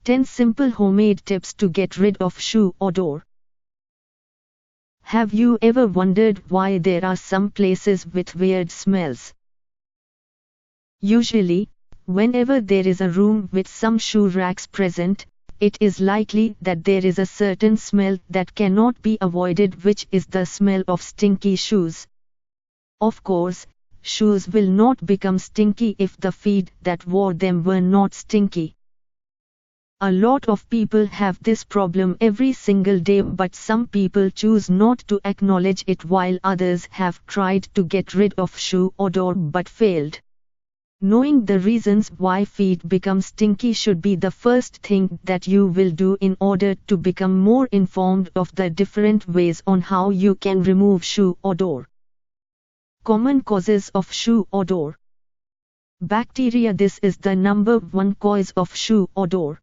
10 simple homemade tips to get rid of shoe odor. Have you ever wondered why there are some places with weird smells? Usually, whenever there is a room with some shoe racks present, it is likely that there is a certain smell that cannot be avoided, which is the smell of stinky shoes. Of course, shoes will not become stinky if the feet that wore them were not stinky. A lot of people have this problem every single day, but some people choose not to acknowledge it while others have tried to get rid of shoe odor but failed. Knowing the reasons why feet become stinky should be the first thing that you will do in order to become more informed of the different ways on how you can remove shoe odor. Common causes of shoe odor. Bacteria. This is the number one cause of shoe odor.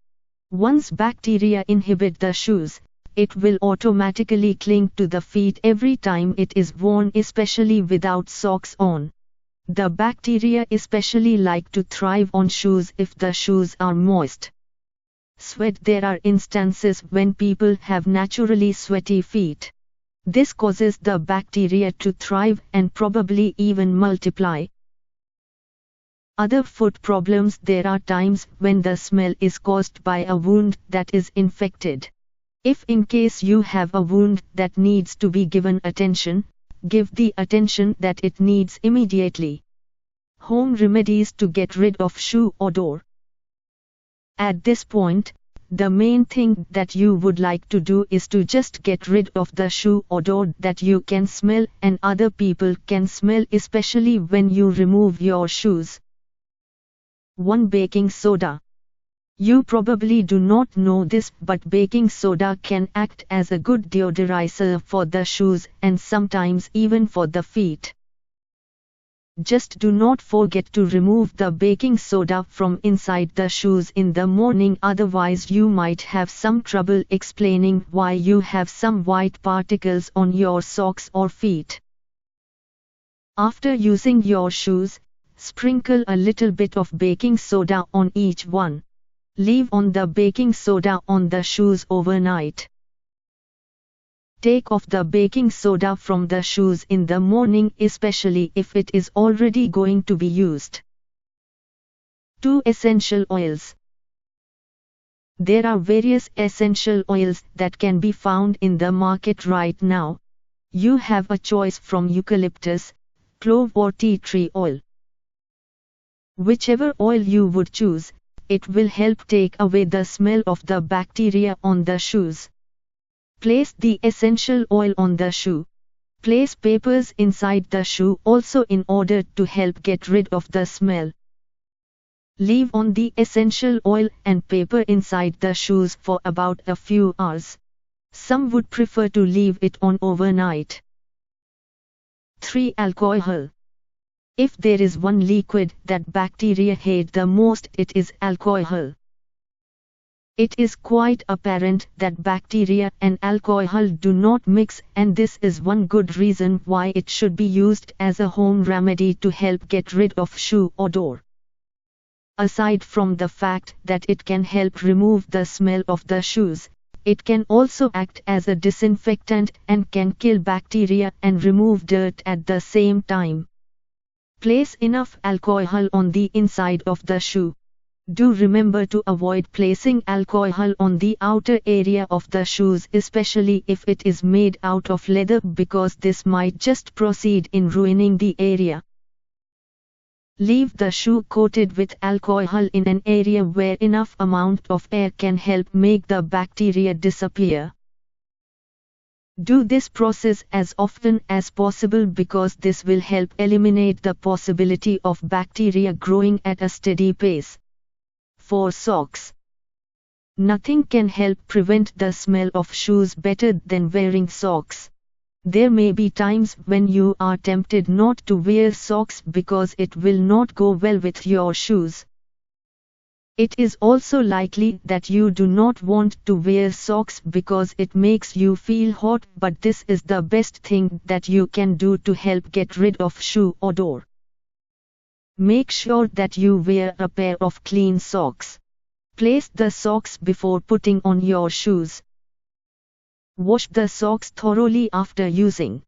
Once bacteria inhabit the shoes, it will automatically cling to the feet every time it is worn, especially without socks on. The bacteria especially like to thrive on shoes if the shoes are moist. Sweat. There are instances when people have naturally sweaty feet. This causes the bacteria to thrive and probably even multiply. Other foot problems. There are times when the smell is caused by a wound that is infected. If in case you have a wound that needs to be given attention, give the attention that it needs immediately. Home remedies to get rid of shoe odor. At this point, the main thing that you would like to do is to just get rid of the shoe odor that you can smell and other people can smell, especially when you remove your shoes. 1. Baking soda. You probably do not know this, but baking soda can act as a good deodorizer for the shoes and sometimes even for the feet. Just do not forget to remove the baking soda from inside the shoes in the morning, otherwise you might have some trouble explaining why you have some white particles on your socks or feet. After using your shoes, sprinkle a little bit of baking soda on each one. Leave on the baking soda on the shoes overnight. Take off the baking soda from the shoes in the morning, especially if it is already going to be used. 2. Essential oils. There are various essential oils that can be found in the market right now. You have a choice from eucalyptus, clove or tea tree oil. Whichever oil you would choose, it will help take away the smell of the bacteria on the shoes. Place the essential oil on the shoe. Place papers inside the shoe also in order to help get rid of the smell. Leave on the essential oil and paper inside the shoes for about a few hours. Some would prefer to leave it on overnight. 3. Alcohol. If there is one liquid that bacteria hate the most, it is alcohol. It is quite apparent that bacteria and alcohol do not mix, and this is one good reason why it should be used as a home remedy to help get rid of shoe odor. Aside from the fact that it can help remove the smell of the shoes, it can also act as a disinfectant and can kill bacteria and remove dirt at the same time. Place enough alcohol on the inside of the shoe. Do remember to avoid placing alcohol on the outer area of the shoes, especially if it is made out of leather, because this might just proceed in ruining the area. Leave the shoe coated with alcohol in an area where enough amount of air can help make the bacteria disappear. Do this process as often as possible because this will help eliminate the possibility of bacteria growing at a steady pace. 4. Socks. Nothing can help prevent the smell of shoes better than wearing socks. There may be times when you are tempted not to wear socks because it will not go well with your shoes. It is also likely that you do not want to wear socks because it makes you feel hot, but this is the best thing that you can do to help get rid of shoe odor. Make sure that you wear a pair of clean socks. Place the socks before putting on your shoes. Wash the socks thoroughly after using.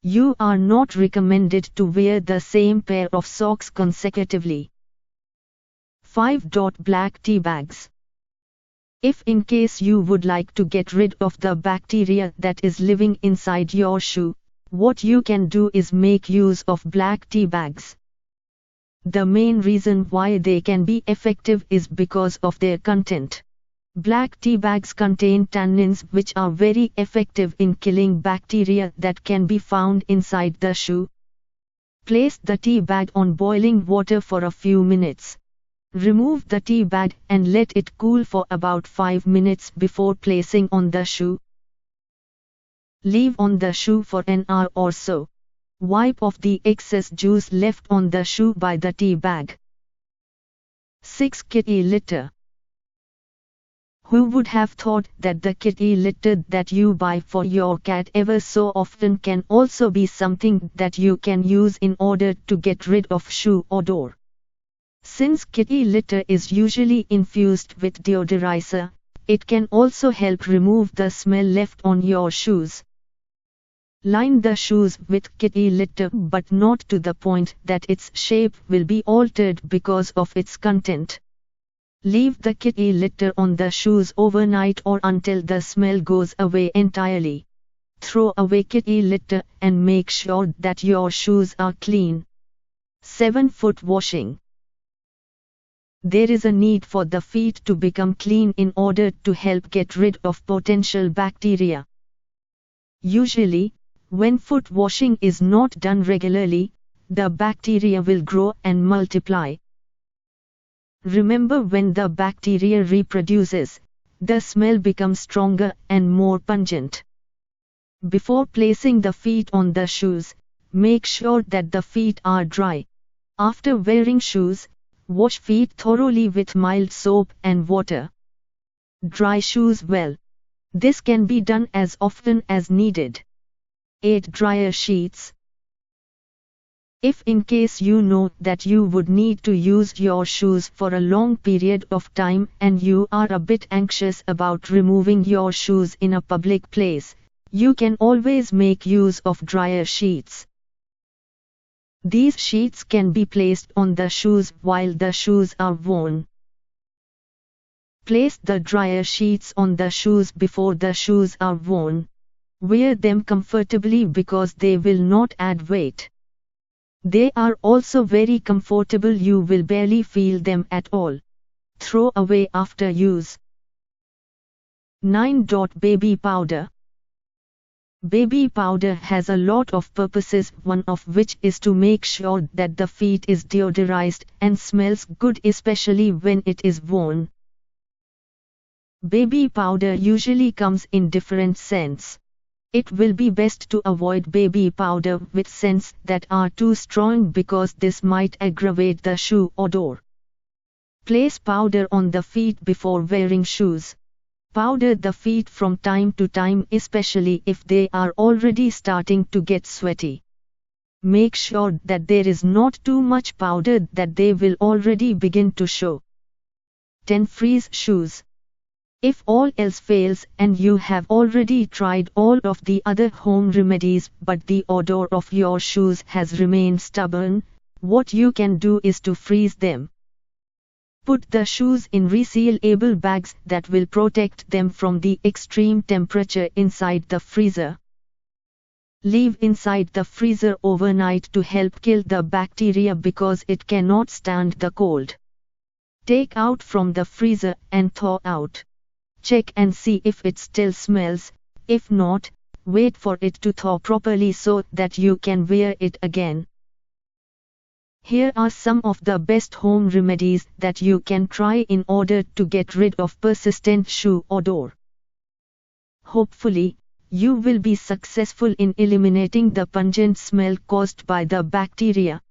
You are not recommended to wear the same pair of socks consecutively. 5. Black tea bags. If in case you would like to get rid of the bacteria that is living inside your shoe, what you can do is make use of black tea bags. The main reason why they can be effective is because of their content. Black tea bags contain tannins which are very effective in killing bacteria that can be found inside the shoe. Place the tea bag on boiling water for a few minutes. Remove the tea bag and let it cool for about 5 minutes before placing on the shoe. Leave on the shoe for an hour or so. Wipe off the excess juice left on the shoe by the tea bag. 6. Kitty litter. Who would have thought that the kitty litter that you buy for your cat ever so often can also be something that you can use in order to get rid of shoe odor? Since kitty litter is usually infused with deodorizer, it can also help remove the smell left on your shoes. Line the shoes with kitty litter, but not to the point that its shape will be altered because of its content. Leave the kitty litter on the shoes overnight or until the smell goes away entirely. Throw away kitty litter and make sure that your shoes are clean. 7. Foot washing. There is a need for the feet to become clean in order to help get rid of potential bacteria. Usually, when foot washing is not done regularly, the bacteria will grow and multiply. Remember, when the bacteria reproduces, the smell becomes stronger and more pungent. Before placing the feet on the shoes, make sure that the feet are dry. After wearing shoes, wash feet thoroughly with mild soap and water. Dry shoes well. This can be done as often as needed. 8. Dryer sheets. If in case you know that you would need to use your shoes for a long period of time and you are a bit anxious about removing your shoes in a public place, you can always make use of dryer sheets. These sheets can be placed on the shoes while the shoes are worn. Place the dryer sheets on the shoes before the shoes are worn. Wear them comfortably because they will not add weight. They are also very comfortable, you will barely feel them at all. Throw away after use. 9. Baby powder. Baby powder has a lot of purposes, one of which is to make sure that the feet is deodorized and smells good, especially when it is worn. Baby powder usually comes in different scents. It will be best to avoid baby powder with scents that are too strong because this might aggravate the shoe odor. Place powder on the feet before wearing shoes. Powder the feet from time to time, especially if they are already starting to get sweaty. Make sure that there is not too much powder that they will already begin to show. 10. Freeze shoes. If all else fails and you have already tried all of the other home remedies but the odor of your shoes has remained stubborn, what you can do is to freeze them. Put the shoes in resealable bags that will protect them from the extreme temperature inside the freezer. Leave inside the freezer overnight to help kill the bacteria because it cannot stand the cold. Take out from the freezer and thaw out. Check and see if it still smells. If not, wait for it to thaw properly so that you can wear it again. Here are some of the best home remedies that you can try in order to get rid of persistent shoe odor. Hopefully, you will be successful in eliminating the pungent smell caused by the bacteria.